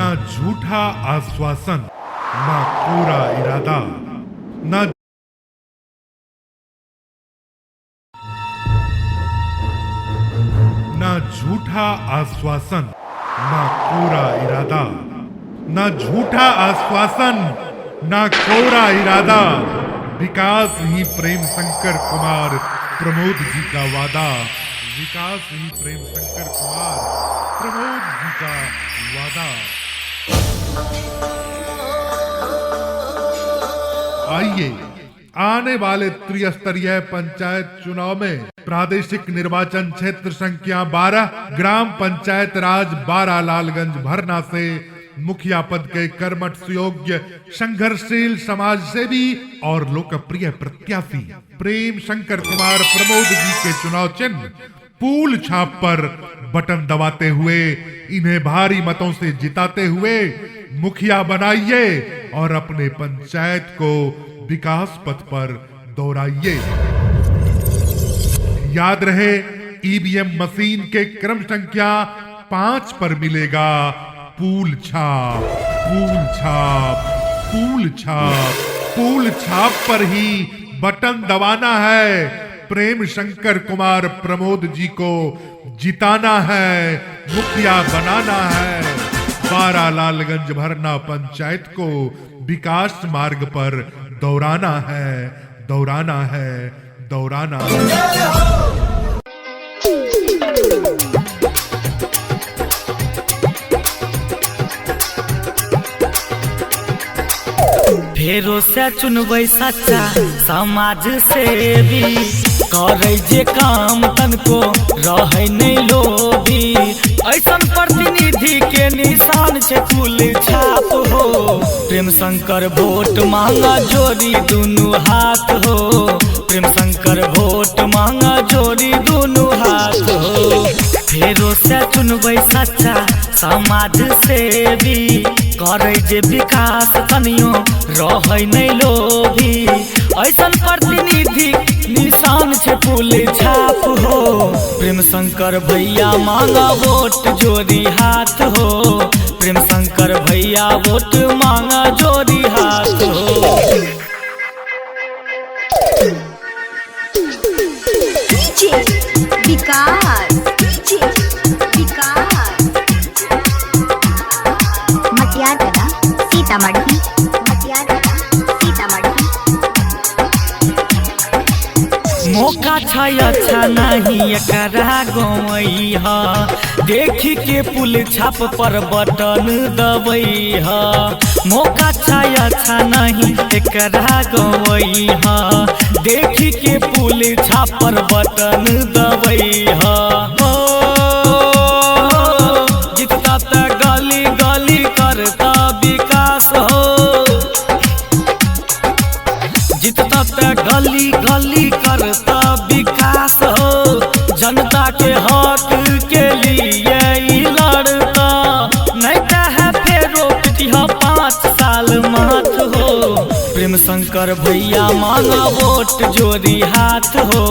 ना झूठा आश्वासन, ना कोरा इरादा, ना झूठा आश्वासन, ना कोरा इरादा, ना झूठा आश्वासन, ना कोरा इरादा। विकास ही प्रेम शंकर कुमार प्रमोद जी का वादा, विकास ही प्रेम शंकर कुमार प्रमोद जी का वादा। आइए आने वाले त्रिस्तरीय पंचायत चुनाव में प्रादेशिक निर्वाचन क्षेत्र संख्या 12 ग्राम पंचायत राज 12 लालगंज भरना से मुखिया पद के कर्मठ सुयोग्य संघर्षशील समाज सेवी और लोकप्रिय प्रत्याशी प्रेम शंकर कुमार प्रमोद जी के चुनाव चिन्ह पूल छाप पर बटन दबाते हुए इन्हें भारी मतों से जिताते हुए मुखिया बनाइए और अपने पंचायत को विकास पथ पर दोहराइए। याद रहे, ईवीएम मशीन के क्रम संख्या 5 पर मिलेगा पूल छाप, पूल छाप, पूल छाप। पूल छाप पर ही बटन दबाना है, प्रेम शंकर कुमार प्रमोद जी को जिताना है, मुखिया बनाना है, 12 लालगंज भरना पंचायत को विकास मार्ग पर दौड़ाना है, दौड़ाना है, दौड़ाना है। फेरो से चुनबै सच्चा समाज सेवी, करे जे काम तनको रहे नहीं लोभी। ऐसन प्रतिनिधि के निशान छे फूल छाप हो, प्रेम शंकर वोट मांगा जोड़ी दुनू हाथ हो, प्रेम शंकर वोट मांगा जोड़ी दुनू हाथ हो। फेरो से चुनबै सच्चा समाज सेवी, करे जे विकास तनियो रहे नहीं लोभी। ऐसन प्रतिनिधि निशान छे फूल छाप हो, प्रेम शंकर भैया मांगा वोट जोड़ी हाथ हो, प्रेम शंकर भैया वोट मांगा जोड़ी हाथ हो। विकास मटियारगढ़ सीतामढ़ी, मौका छै अच्छा नहीं एकरा गवई हा, देखी के पुल छाप पर बटन दबई हा। मौका छै अच्छा नहीं एकरा गवई हा, देखी के पुल छाप पर बटन दबई हा। जितना त गली गली करता विकास हो, जितना त गली गली करता विकास हो। जनता के हक के लिए लड़ता, नहीं तो है फेरो पिटिया 5 साल माथ हो। प्रेम शंकर भैया मांगा वोट जोड़ी हाथ हो,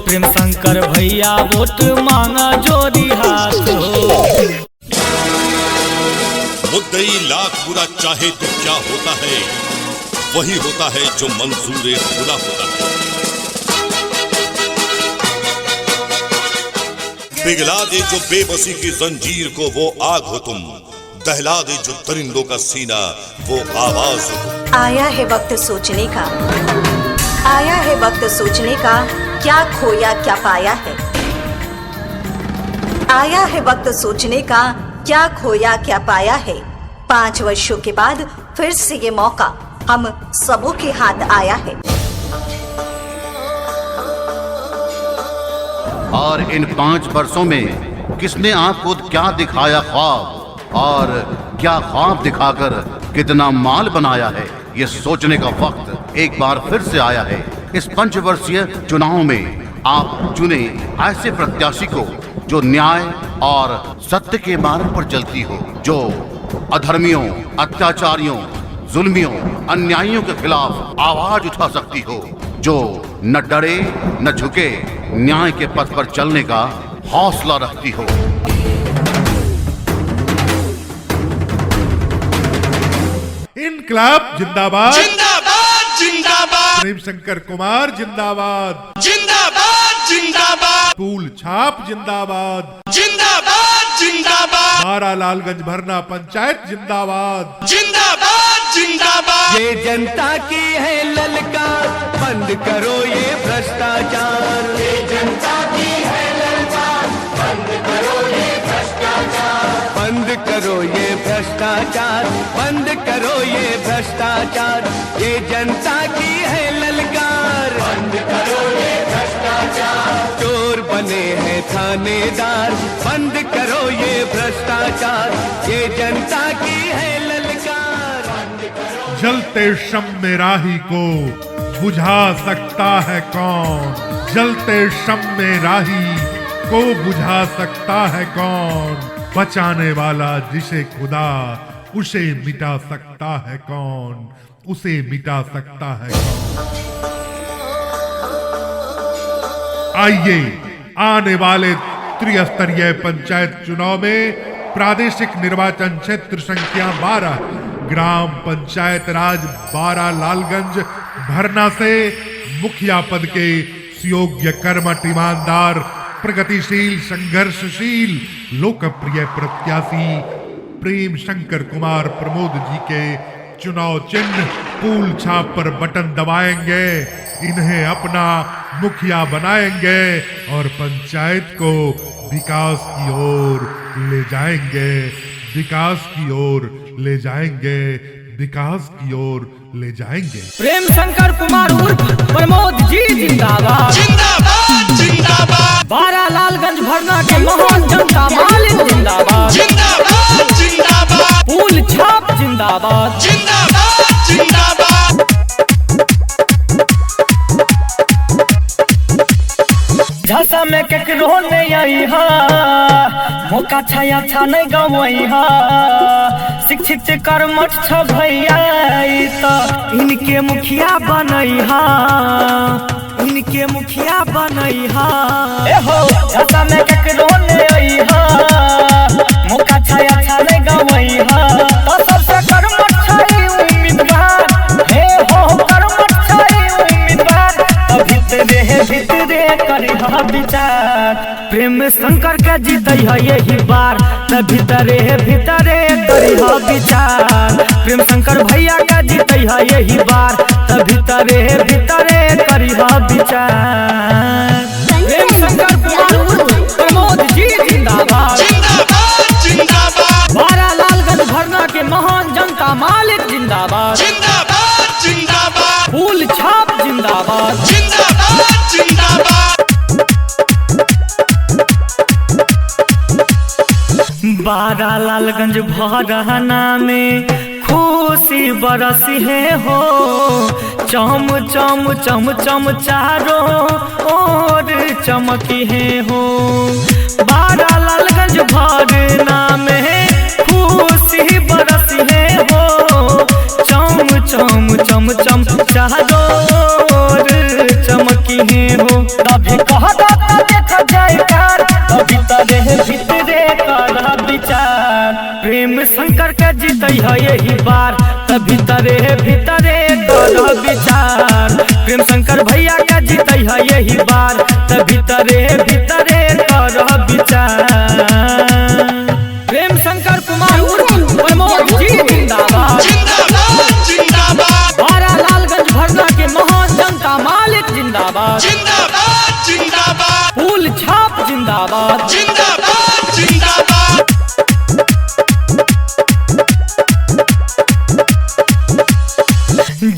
प्रेम शंकर भैया वोट मांगा जोड़ी हाथ हो। मुद्दई लाख बुरा चाहे तो क्या होता है, वही होता है जो मंजूर खुदा होता है। पिघला दे जो बेबसी की जंजीर को वो आग हो तुम, दहला दे जो दरिंदों का सीना वो आवाज हो। आया है वक्त सोचने का, आया है वक्त सोचने का, क्या खोया क्या पाया है। आया है वक्त सोचने का, क्या खोया क्या पाया है। 5 वर्षों के बाद फिर से ये मौका हम सबों के हाथ आया है। और इन 5 वर्षों में किसने आपको क्या दिखाया ख्वाब, और क्या ख्वाब दिखाकर कितना माल बनाया है, ये सोचने का वक्त एक बार फिर से आया है। इस 5 वर्षीय चुनाव में आप चुने ऐसे प्रत्याशी को जो न्याय और सत्य के मार्ग पर चलती हो, जो अधर्मियों, अत्याचारियों, जुल्मियों, अन्यायियों के खिलाफ आवाज उठा सकती हो, जो न डरे न झुके, न्याय के पथ पर चलने का हौसला रखती हो। इनकलाब जिंदाबाद, जिंदाबाद जिंदाबाद, प्रेम शंकर कुमार जिंदाबाद, जिंदाबाद जिंदाबाद, फूल छाप जिंदाबाद, जिंदाबाद जिंदाबाद, बारा लालगंज भरना पंचायत जिंदाबाद, जिंदाबाद जिंदाबाद। ये जनता की है ललकार, बंद करो ये भ्रष्टाचार। ये जनता की है ललकार, बंद करो ये भ्रष्टाचार। बंद करो ये भ्रष्टाचार, बंद करो ये भ्रष्टाचार। ये जनता की है ललकार, बंद करो ये भ्रष्टाचार। चोर बने हैं थानेदार, बंद करो ये भ्रष्टाचार। ये जनता की है ललकार, बंद करो। जलते शम में राही को बुझा सकता है कौन, जलते शम में राही को बुझा सकता है कौन, बचाने वाला जिसे खुदा उसे मिटा सकता है कौन, उसे मिटा सकता है कौन। आइए आने वाले त्रिस्तरीय पंचायत चुनाव में प्रादेशिक निर्वाचन क्षेत्र संख्या 12 ग्राम पंचायत राज बारा लालगंज भरना से मुखिया पद के सुयोग्य कर्मठ ईमानदार प्रगतिशील संघर्षशील लोकप्रिय प्रत्याशी प्रेम शंकर कुमार प्रमोद जी के चुनाव चिन्ह फूल छाप पर बटन दबाएंगे, इन्हें अपना मुखिया बनाएंगे और पंचायत को विकास की ओर ले जाएंगे, विकास की ओर ले जाएंगे, विकास की ओर ले जाएंगे। प्रेम शंकर कुमार उर्फ प्रमोद जी जिंदाबाद, जिंदाबाद जिंदाबाद, बारा लालगंज भरना के महान जनता मालिक जिंदाबाद, जिंदाबाद जिंदाबाद, फूल छाप जिंदाबाद, जिंदाबाद जिंदाबाद। झांसा में केकरो नहीं आई हा, मौका छाया छा नहीं गवई हा, शिक्षित कर्मठ छ भैया तो इनके मुखिया बनई हा, इनके मुखिया बनई हा। ए हो झांसा में केकरो नहीं आई हा, मौका छाया छा नहीं गवई हा, तो सबसे कर्मठ छई उम्मीदवार, हे हो कर्मठ छई उम्मीदवार, भीतरे करे हा विचार, प्रेम शंकर के जीत है यही बार, भीतरे करे हा विचार, प्रेम शंकर भैया के जीत है यही बार, भीतरे करे हा विचार। प्रेम शंकर प्रमोद जी जिंदाबाद, जिंदाबाद जिंदाबाद, बारा लालगंज भरना के महान जनता मालिक जिंदाबाद, जिंदाबाद जिंदाबाद, फूल छाप जिंदाबाद, जिंदाबाद जिंदाबाद। बारा लालगंज भरना में खुशी बरसी है हो, चम चम चम चम चारों और चमकी है हो, बारा लालगंज भरना में खुशी बरसी है हो, चम चम चम चम चारों और चमकी है हो। तभी कहता देखा जाए कार, भीतरे करा विचार, प्रेम शंकर के जीत है यही बार, भीतरे करा विचार, प्रेम शंकर भैया के जीत है यही बार, भीतरे करा विचार। प्रेम शंकर कुमार उर्फ प्रमोद जी जिंदाबाद, जिंदाबाद जिंदाबाद, बारा लालगंज भरना के महान जनता मालिक जिंदाबाद, जिंदाबाद जिंदाबाद, फूल छाप जिंदाबाद, जिंदाबाद जिंदाबाद।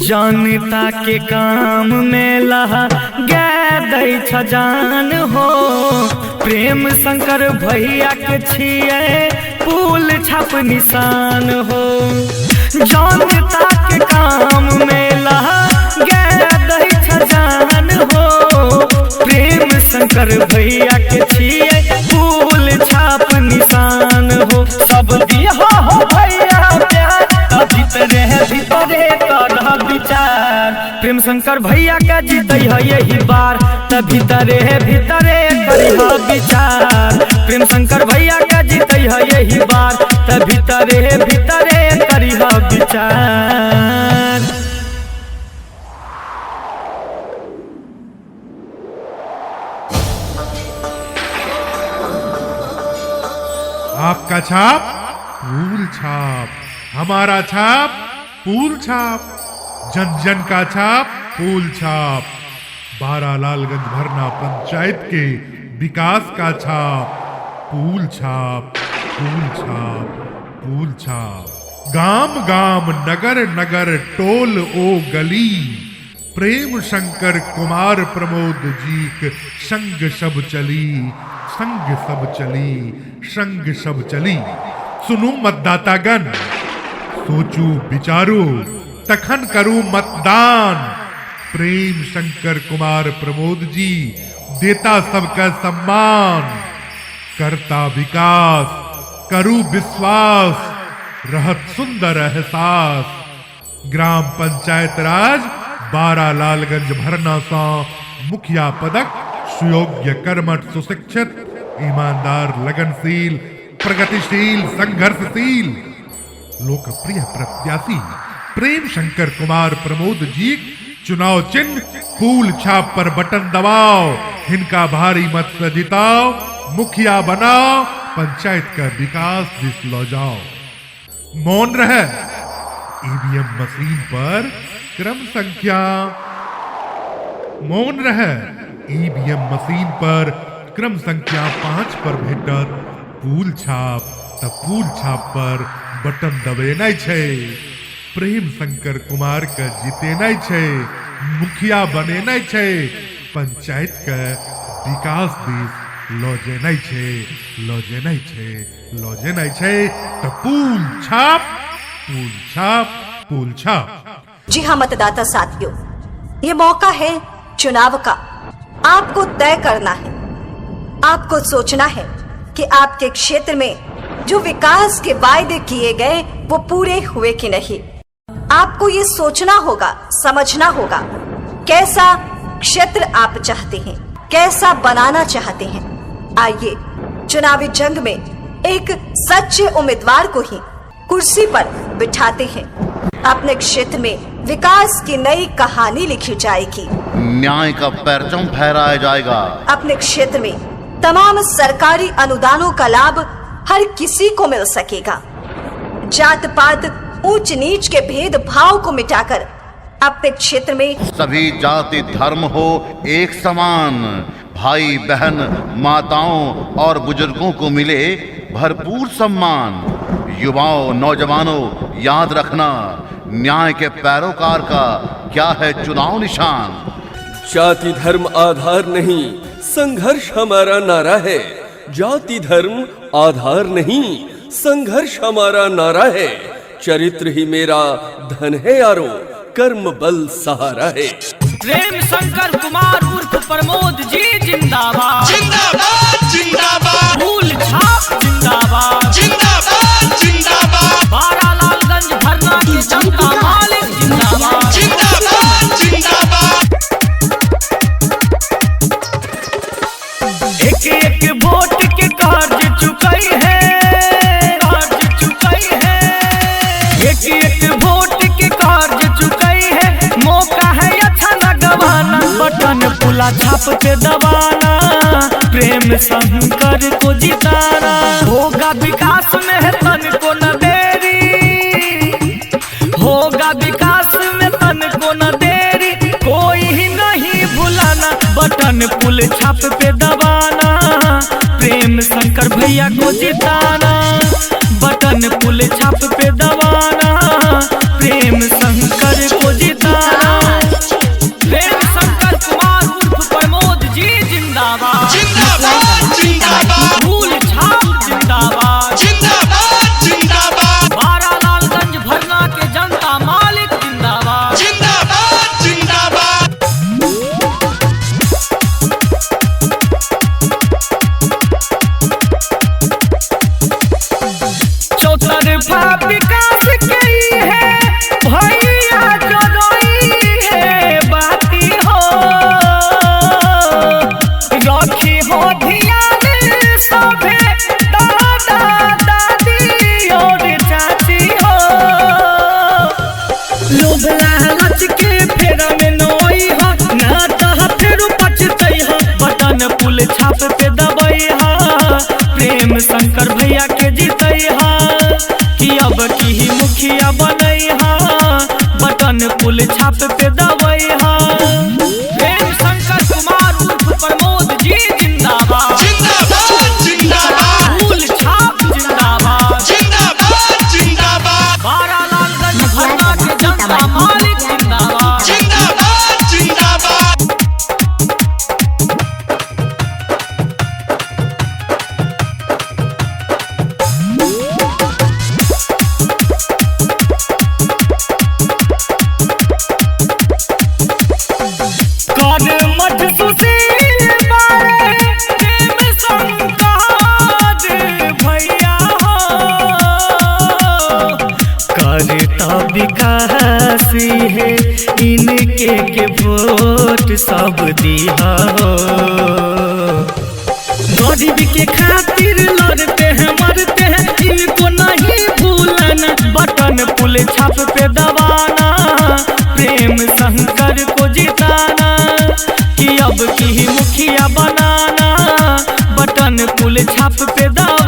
जनता के काम में लहा गै जान हो, प्रेम शंकर भैया के छिए फूल छाप निशान हो, जनता के काम में लहा गै जान हो, प्रेम शंकर भैया के छिए फूल छाप निशान हो, सब दिया हो भैया प्यार, भीतरे कर विचार, प्रेम शंकर भैया का जीत है यही बार, भीतरे कर विचार, प्रेम शंकर भैया का जीत है यही बार, भीतरे करी विचार। आपका छाप फूल छाप, हमारा छाप फूल छाप, जन जन का छाप फूल छाप। बारालालगंज भरना पंचायत के विकास का छाप फूल छाप, फूल छाप, फूल छाप। गाम गाम नगर नगर टोल ओ गली, प्रेम शंकर कुमार प्रमोद जी संग सब चली, संग सब चली, संग सब चली। सुनू मतदातागण, सोचू विचारू, तखन करू मतदान। प्रेम शंकर कुमार प्रमोद जी देता सबका सम्मान, करता विकास, करू विश्वास, रहत सुंदर एहसास। ग्राम पंचायत राज बारालालगंज भरना सा मुखिया पदक सुयोग्य, कर्मठ, सुशिक्षित, ईमानदार, लगनशील, प्रगतिशील, संघर्षशील, लोकप्रिय प्रत्याशी प्रेम शंकर कुमार प्रमोद जी चुनाव चिन्ह फूल छाप पर बटन दबाओ, इनका भारी मत से जिताओ, मुखिया बनाओ, पंचायत का विकास दिस लो जाओ। मौन रहे, ईवीएम मशीन पर क्रम संख्या, मौन रहे, ईवीएम मशीन पर क्रम संख्या 5 पर भेटत फूल छाप, त फूल छाप पर बटन दबेनाइ छै। प्रेम शंकर कुमार के जीतेनाइ छै, मुखिया बनेनाइ छै, पंचायत के विकास दिस लो जेनाइ छै, लो जेनाइ छै, लो जेनाइ छै, त फूल छाप, फूल छाप, फूल छाप। जी हाँ मतदाता साथियों, ये मौका है चुनाव का। आपको तय करना है, आपको सोचना है कि आपके क्षेत्र में जो विकास के वायदे किए गए वो पूरे हुए कि नहीं। आपको ये सोचना होगा, समझना होगा कैसा क्षेत्र आप चाहते हैं, कैसा बनाना चाहते हैं। आइए चुनावी जंग में एक सच्चे उम्मीदवार को ही कुर्सी पर बिठाते हैं। अपने क्षेत्र में विकास की नई कहानी लिखी जाएगी, न्याय का परचम फहराया जाएगा। अपने क्षेत्र में तमाम सरकारी अनुदानों का लाभ हर किसी को मिल सकेगा। जात पात, ऊंच नीच के भेदभाव को मिटाकर अपने क्षेत्र में सभी जाति धर्म हो एक समान, भाई बहन, माताओं और बुजुर्गों को मिले भरपूर सम्मान। युवाओं, नौजवानों, याद रखना, न्याय के पैरोकार का क्या है चुनाव निशान। जाति धर्म आधार नहीं, संघर्ष हमारा नारा है। जाति धर्म आधार नहीं, संघर्ष हमारा नारा है। चरित्र ही मेरा धन है यारो, कर्म बल सहारा है। प्रेम शंकर कुमार उर्फ प्रमोद जी जिंदाबाद, जिंदाबाद जिंदाबाद, फूल छाप जिंदाबाद, जिंदाबाद जिंदाबाद, बारालालगंज भरना के जनता मालिक जिंदाबाद, जिंदाबाद जिंदाबाद। एक एक वोट के कर्ज चुकाई है, कर्ज चुकाई है, एक एक वोट के कर्ज चुकाई है। मौका है अच्छा न गवाना, बटन फूला छाप पे दबाना, प्रेम शंकर को जिताना। होगा विकास में है तन को न देरी, होगा विकास में तन को न देरी, कोई ही नहीं भुलाना, बटन फूल छाप पे दबाना, प्रेम शंकर भैया को जिताना, बटन फूल छाप पे दबाना, प्रेम शंकर को जिताना। प्रेम शंकर कुमार उर्फ प्रमोद जी जिंदाबाद, जिंदाबाद जिंदाबाद, फूल छाप जिंदाबाद, जिंदाबाद जिंदाबाद, बारालालगंज भरना के जनता मालिक जिंदाबाद, जिंदाबाद जिंदाबाद। चौतरफा मुखिया बनैहा बटन पुल छाप पे दबैहा प्रेम शंकर कुमार उर्फ प्रमोद जी जिंदाबाद जिंदाबाद जिंदाबाद पुल छाप जिंदाबाद जिंदाबाद जिंदाबाद बारा लालगंज भरना के जनता मालिक जिंदाबाद जिंदाबाद जिंदाबाद कर मठ सुशील मारे प्रेम संकाज भैया हो करता विकास है इनके के वोट सब दिया हो गरीब के खातिर लड़ते हैं मरते हैं इनको नहीं भूलना बटन पुल छाप पे दबाना प्रेम शंकर को जिताना कि अब की मुखिया बनाना बटन पुल छाप पे दबाना